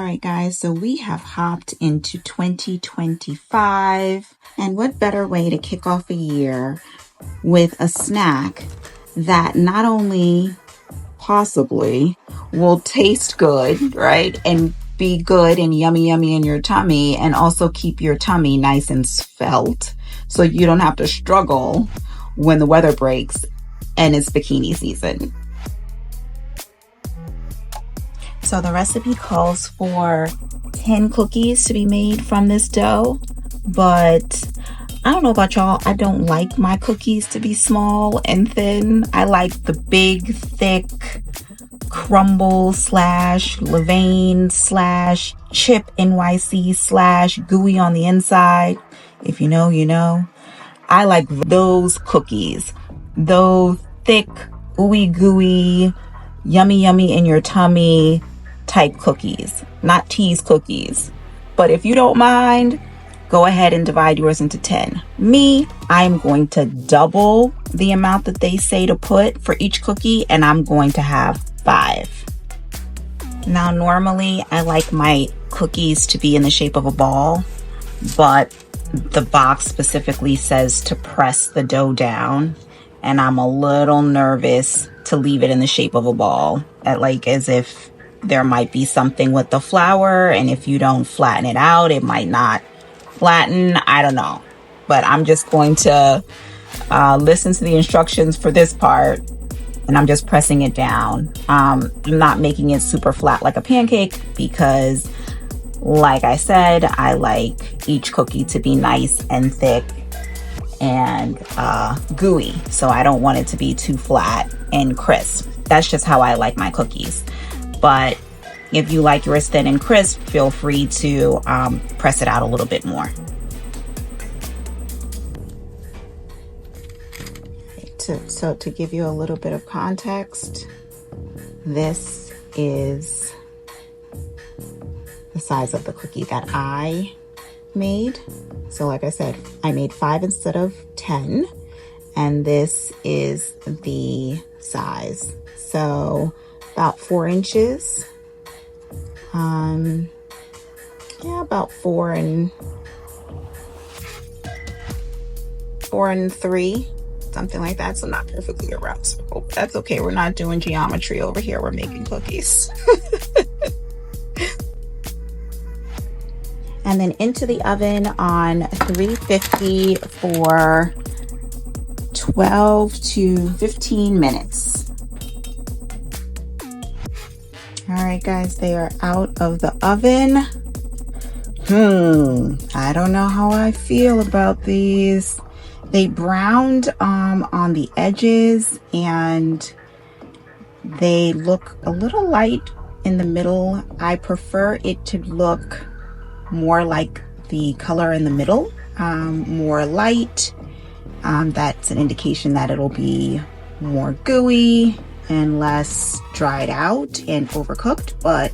right, guys, so we have hopped into 2025, and what better way to kick off a year with a snack that not only possibly will taste good, right, and be good and yummy in your tummy, and also keep your tummy nice and svelte so you don't have to struggle when the weather breaks and it's bikini season. So the recipe calls for 10 cookies to be made from this dough, but I don't know about y'all, I don't like my cookies to be small and thin. I like the big, thick, crumble slash levain slash chip NYC slash gooey on the inside. If you know, you know. I like those cookies. Those thick, ooey gooey, yummy in your tummy type cookies, not tease cookies. But if you don't mind, go ahead and divide yours into 10. Me, I'm going to double the amount that they say to put for each cookie, and I'm going to have 5. Now, normally I like my cookies to be in the shape of a ball, but the box specifically says to press the dough down, and I'm a little nervous to leave it in the shape of a ball, as if there might be something with the flour, and if you don't flatten it out, it might not flatten. I don't know, but I'm just going to listen to the instructions for this part, and I'm just pressing it down. I'm not making it super flat like a pancake because, like I said, I like each cookie to be nice and thick and gooey, so I don't want it to be too flat and crisp. That's just how I like my cookies. But if you like yours thin and crisp, feel free to press it out a little bit more. So to give you a little bit of context, this is the size of the cookie that I made. So like I said, I made 5 instead of 10, and this is the size. So about 4 inches. About 4 and 3, something like that. So not perfectly a round circle, but that's okay. We're not doing geometry over here. We're making cookies. And then into the oven on 350 for 12 to 15 minutes. All right, guys, they are out of the oven. I don't know how I feel about these. They browned on the edges, and they look a little light in the middle. I prefer it to look more like the color in the middle, more light. That's an indication that it'll be more gooey and less dried out and overcooked, but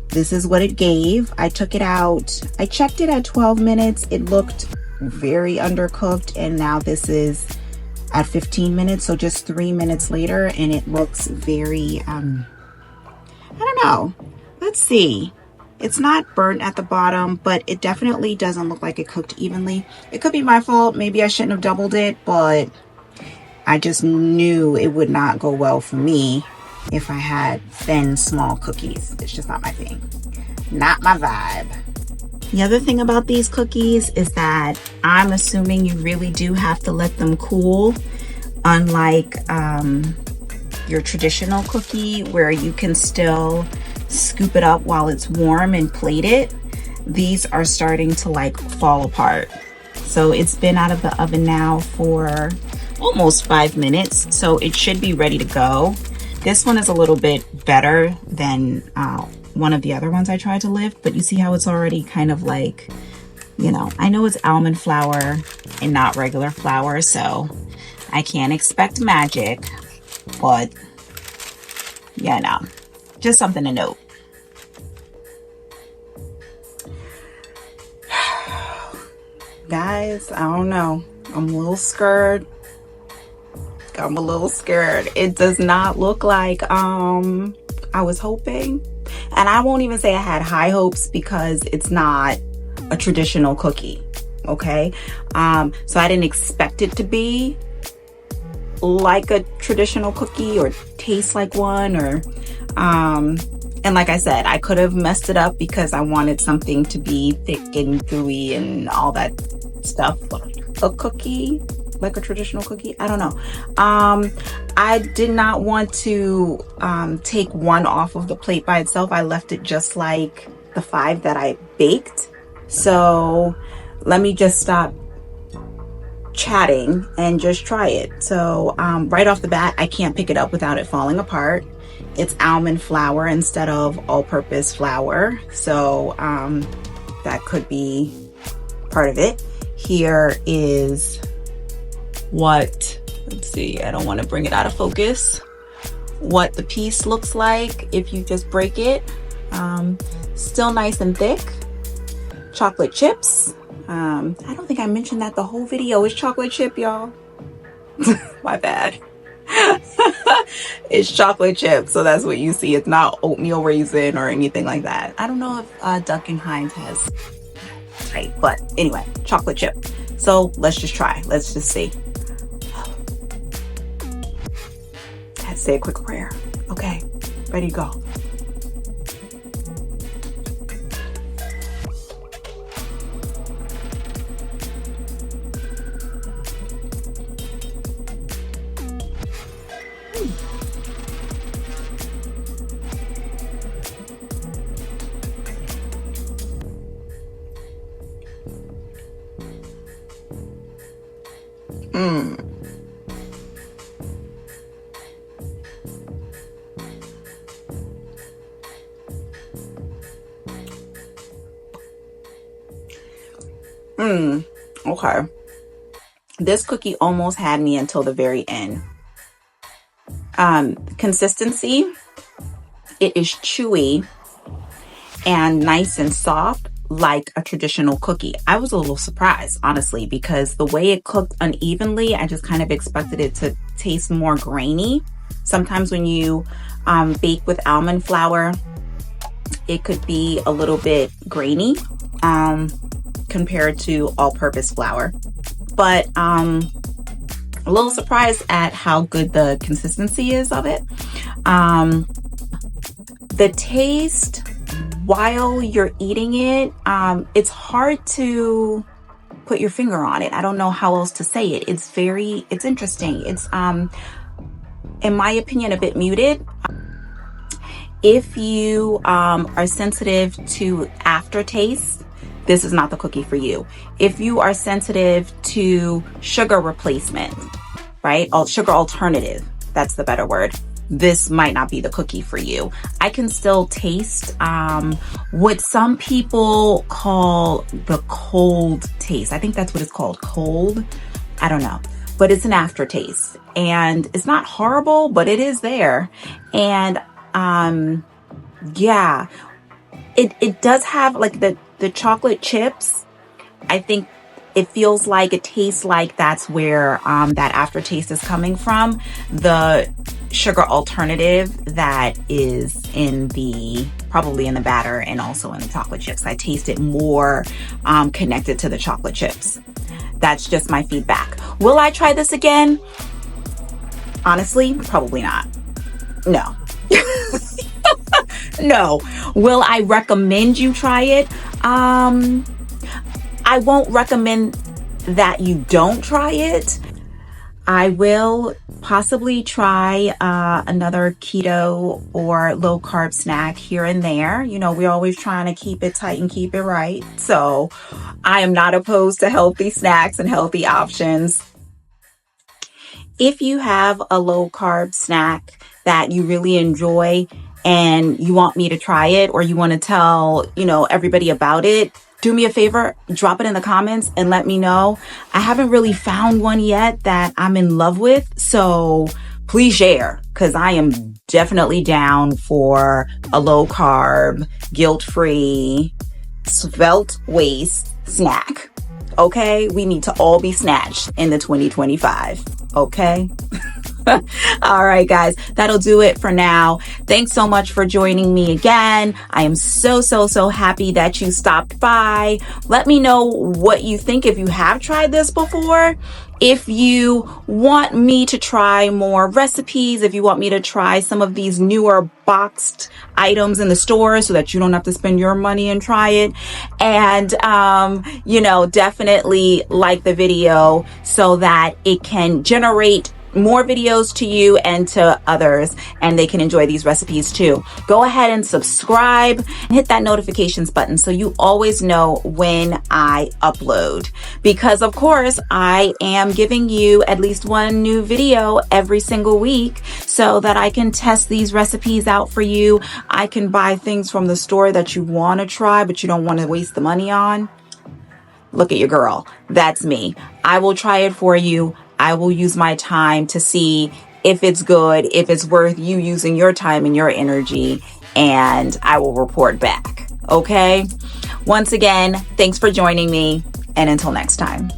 this is what it gave. I took it out. I checked it at 12 minutes. It looked very undercooked, and now this is at 15 minutes, so just 3 minutes later, and it looks very, I don't know. Let's see. It's not burnt at the bottom, but it definitely doesn't look like it cooked evenly. It could be my fault. Maybe I shouldn't have doubled it, but I just knew it would not go well for me if I had thin, small cookies. It's just not my thing. Not my vibe. The other thing about these cookies is that I'm assuming you really do have to let them cool, unlike your traditional cookie where you can still scoop it up while it's warm and plate it. These are starting to fall apart. So it's been out of the oven now for almost 5 minutes, so it should be ready to go. This one is a little bit better than one of the other ones I tried to lift, but you see how it's already kind of I know it's almond flour and not regular flour, so I can't expect magic, but just something to note. Guys, I don't know. I'm a little scared. It does not look like I was hoping. And And I won't even say I had high hopes because it's not a traditional cookie. Okay. So I didn't expect it to be like a traditional cookie or taste like one, or and like I said, I could have messed it up because I wanted something to be thick and gooey and all that stuff. A cookie, like a traditional cookie, I don't know. I did not want to take one off of the plate by itself. I left it just like the 5 that I baked. So let me just stop chatting and just try it. So right off the bat, I can't pick it up without it falling apart. It's almond flour instead of all-purpose flour, so that could be part of it. Here is what, let's see, I don't want to bring it out of focus, what the piece looks like if you just break it. Still nice and thick. Chocolate chips. I don't think I mentioned that the whole video is chocolate chip, y'all. My bad. It's chocolate chip, so that's what you see. It's not oatmeal raisin or anything like that. I don't know if Duncan Hines has type, but anyway, chocolate chip. So let's just try. Let's just see. Let's say a quick prayer. Okay, ready to go. Okay. This cookie almost had me until the very end. Consistency, it is chewy and nice and soft like a traditional cookie. I was a little surprised, honestly, because the way it cooked unevenly, I just kind of expected it to taste more grainy. Sometimes when you bake with almond flour, it could be a little bit grainy compared to all-purpose flour. But a little surprised at how good the consistency is of it. The taste, while you're eating it, it's hard to put your finger on it. I don't know how else to say it. It's interesting. It's, in my opinion, a bit muted. If you are sensitive to aftertaste, this is not the cookie for you. If you are sensitive to sugar replacement, right? Sugar alternative, that's the better word. This might not be the cookie for you. I can still taste what some people call the cold taste. I think that's what it's called, cold. I don't know, but it's an aftertaste. And it's not horrible, but it is there. And yeah, it does have like the chocolate chips. I think it feels like, it tastes like that's where that aftertaste is coming from. The sugar alternative that is probably in the batter and also in the chocolate chips. I taste it more connected to the chocolate chips. That's just my feedback. Will I try this again? Honestly, probably not. No. No. Will I recommend you try it? I won't recommend that you don't try it. I will possibly try another keto or low carb snack here and there. You know, we're always trying to keep it tight and keep it right. So I am not opposed to healthy snacks and healthy options. If you have a low carb snack that you really enjoy and you want me to try it, or you want to tell, everybody about it, do me a favor, drop it in the comments and let me know. I haven't really found one yet that I'm in love with, so please share, because I am definitely down for a low carb, guilt-free, svelte waist snack. Okay? We need to all be snatched in the 2025. Okay? All right, guys, that'll do it for now. Thanks so much for joining me again. I am so happy that you stopped by. Let me know what you think if you have tried this before. If you want me to try more recipes, if you want me to try some of these newer boxed items in the store so that you don't have to spend your money and try it. And, definitely like the video so that it can generate more videos to you and to others, and they can enjoy these recipes too. Go ahead and subscribe and hit that notifications button so you always know when I upload, because of course I am giving you at least one new video every single week so that I can test these recipes out for you. I can buy things from the store that you want to try but you don't want to waste the money on. Look at your girl. That's me. I will try it for you. I will use my time to see if it's good, if it's worth you using your time and your energy, and I will report back. Okay? Once again, thanks for joining me, and until next time.